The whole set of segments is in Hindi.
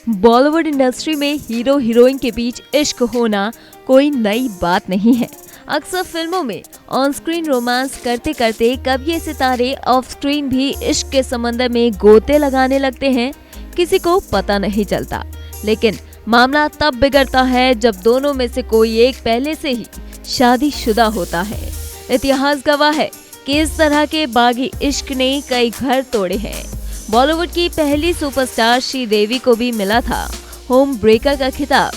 बॉलीवुड इंडस्ट्री में हीरो हीरोइन के बीच इश्क होना कोई नई बात नहीं है। अक्सर फिल्मों में ऑन स्क्रीन रोमांस करते करते कभी ये सितारे ऑफ स्क्रीन भी इश्क के समंदर में गोते लगाने लगते हैं, किसी को पता नहीं चलता। लेकिन मामला तब बिगड़ता है जब दोनों में से कोई एक पहले से ही शादीशुदा होता है। इतिहास गवाह है कि इस तरह के बागी इश्क ने कई घर तोड़े हैं। बॉलीवुड की पहली सुपरस्टार श्रीदेवी को भी मिला था होम ब्रेकर का खिताब।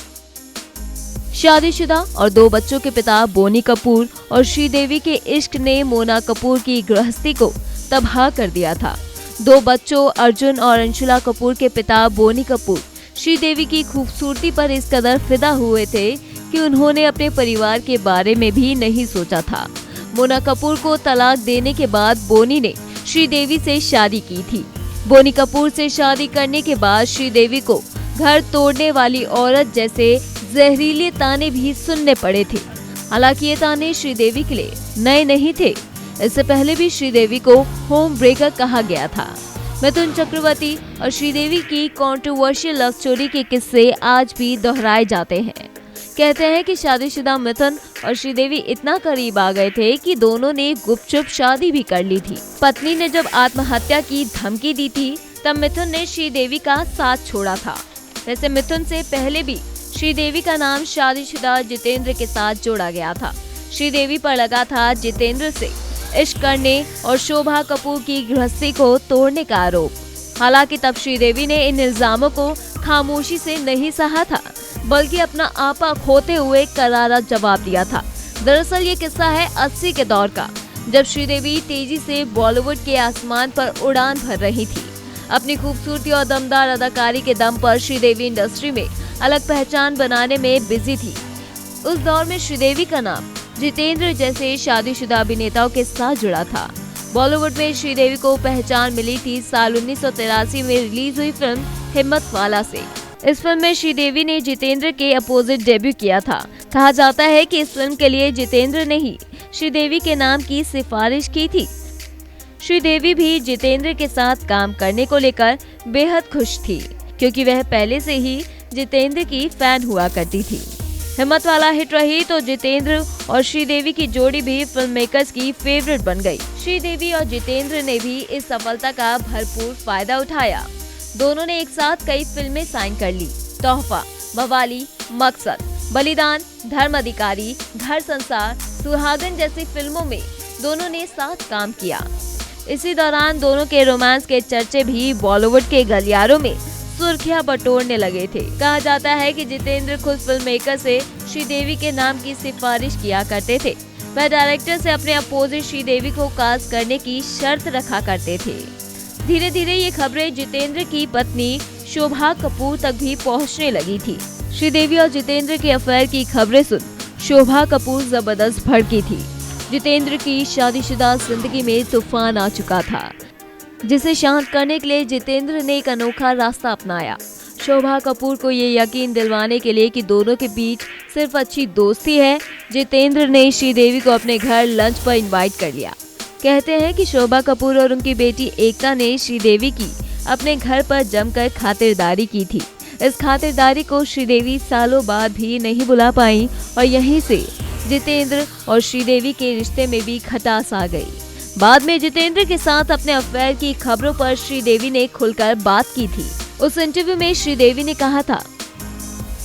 शादीशुदा और 2 बच्चों के पिता बोनी कपूर और श्रीदेवी के इश्क ने मोना कपूर की गृहस्थी को तबाह कर दिया था। 2 बच्चों अर्जुन और अंशुला कपूर के पिता बोनी कपूर श्रीदेवी की खूबसूरती पर इस कदर फिदा हुए थे कि उन्होंने अपने परिवार के बारे में भी नहीं सोचा था। मोना कपूर को तलाक देने के बाद बोनी ने श्रीदेवी से शादी की थी। बोनी कपूर से शादी करने के बाद श्रीदेवी को घर तोड़ने वाली औरत जैसे जहरीले ताने भी सुनने पड़े थे। हालांकि ये ताने श्रीदेवी के लिए नए नहीं थे। इससे पहले भी श्रीदेवी को होम ब्रेकर कहा गया था। मिथुन चक्रवर्ती और श्रीदेवी की कंट्रोवर्शियल लव स्टोरी के किस्से आज भी दोहराए जाते हैं। कहते हैं कि शादीशुदा मिथुन और श्रीदेवी इतना करीब आ गए थे कि दोनों ने गुपचुप शादी भी कर ली थी। पत्नी ने जब आत्महत्या की धमकी दी थी तब मिथुन ने श्रीदेवी का साथ छोड़ा था। वैसे मिथुन से पहले भी श्रीदेवी का नाम शादीशुदा जितेंद्र के साथ जोड़ा गया था। श्रीदेवी पर लगा था जितेंद्र से इश्क करने और शोभा कपूर की गृहस्थी को तोड़ने का आरोप। हालांकि तब श्रीदेवी ने इन इल्जामों को खामोशी से नहीं सहा था, बल्कि अपना आपा खोते हुए करारा जवाब दिया था। दरअसल ये किस्सा है 80 के दौर का, जब श्रीदेवी तेजी से बॉलीवुड के आसमान पर उड़ान भर रही थी। अपनी खूबसूरती और दमदार अदाकारी के दम पर श्रीदेवी इंडस्ट्री में अलग पहचान बनाने में बिजी थी। उस दौर में श्रीदेवी का नाम जितेंद्र जैसे शादीशुदा अभिनेताओं के साथ जुड़ा था। बॉलीवुड में श्रीदेवी को पहचान मिली थी साल 1983 में रिलीज हुई फिल्म हिम्मतवाला से। इस फिल्म में श्रीदेवी ने जितेंद्र के अपोजिट डेब्यू किया था। कहा जाता है कि इस फिल्म के लिए जितेंद्र ने ही श्रीदेवी के नाम की सिफारिश की थी। श्रीदेवी भी जितेंद्र के साथ काम करने को लेकर बेहद खुश थी, क्योंकि वह पहले से ही जितेंद्र की फैन हुआ करती थी। हिम्मतवाला हिट रही तो जितेंद्र और श्रीदेवी की जोड़ी भी फिल्म मेकर्स की फेवरेट बन गई। श्रीदेवी और जितेंद्र ने भी इस सफलता का भरपूर फायदा उठाया। दोनों ने एक साथ कई फिल्में साइन कर ली। तोहफा, मवाली, मकसद, बलिदान, धर्म अधिकारी, घर संसार, सुहागन जैसी फिल्मों में दोनों ने साथ काम किया। इसी दौरान दोनों के रोमांस के चर्चे भी बॉलीवुड के गलियारों में सुर्खियां बटोरने लगे थे। कहा जाता है कि जितेंद्र खुद फिल्म मेकर से श्रीदेवी के नाम की सिफारिश किया करते थे। वह डायरेक्टर से अपने अपोजिट श्रीदेवी को कास्ट करने की शर्त रखा करते थे। धीरे धीरे ये खबरें जितेंद्र की पत्नी शोभा कपूर तक भी पहुंचने लगी थी। श्रीदेवी और जितेंद्र के अफेयर की खबरें सुन शोभा कपूर जबरदस्त भड़की थी। जितेंद्र की शादीशुदा जिंदगी में तूफान आ चुका था, जिसे शांत करने के लिए जितेंद्र ने एक अनोखा रास्ता अपनाया। शोभा कपूर को ये यकीन दिलवाने के लिए कि दोनों के बीच सिर्फ अच्छी दोस्ती है, जितेंद्र ने श्रीदेवी को अपने घर लंच पर इनवाइट कर लिया। कहते हैं कि शोभा कपूर और उनकी बेटी एकता ने श्रीदेवी की अपने घर पर जमकर खातिरदारी की थी। इस खातिरदारी को श्रीदेवी सालों बाद भी नहीं भुला पाई और यहीं से जितेंद्र और श्रीदेवी के रिश्ते में भी खटास आ गई। बाद में जितेंद्र के साथ अपने अफेयर की खबरों पर श्रीदेवी ने खुलकर बात की थी। उस इंटरव्यू में श्रीदेवी ने कहा था,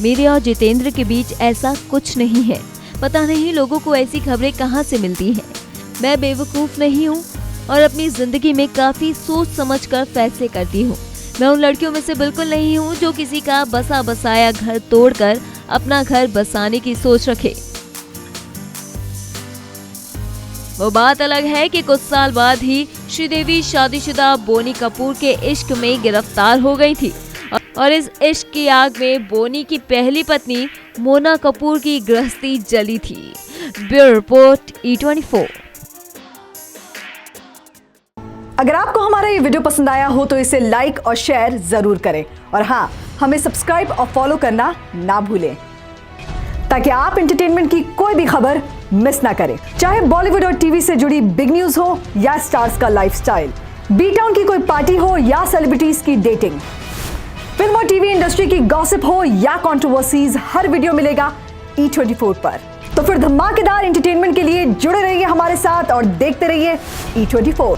मेरे और जितेंद्र के बीच ऐसा कुछ नहीं है। पता नहीं लोगों को ऐसी खबरें कहाँ से मिलती हैं। मैं बेवकूफ नहीं हूँ और अपनी जिंदगी में काफी सोच समझकर फैसले करती हूँ। मैं उन लड़कियों में से बिल्कुल नहीं हूँ जो किसी का बसा बसाया घर तोड़कर अपना घर बसाने की सोच रखे। वो बात अलग है कि कुछ साल बाद ही श्रीदेवी शादीशुदा बोनी कपूर के इश्क में गिरफ्तार हो गई थी और इस इश्क की आग में बोनी की पहली पत्नी मोना कपूर की गृहस्थी जली थी। Bureau report E24। अगर आपको हमारा ये वीडियो पसंद आया हो तो इसे लाइक और शेयर जरूर करें और हाँ, हमें सब्सक्राइब और फॉलो करना ना भूलें, ताकि आप एंटरटेनमेंट की कोई भी खबर मिस ना करें। चाहे बॉलीवुड और टीवी से जुड़ी बिग न्यूज हो या स्टार्स का लाइफस्टाइल, बी टाउन की कोई पार्टी हो या सेलिब्रिटीज की डेटिंग, फिल्म और टीवी इंडस्ट्री की गॉसिप हो या कंट्रोवर्सीज, हर वीडियो मिलेगा E24 पर। तो फिर धमाकेदार एंटरटेनमेंट के लिए जुड़े रहिए हमारे साथ और देखते रहिए E24।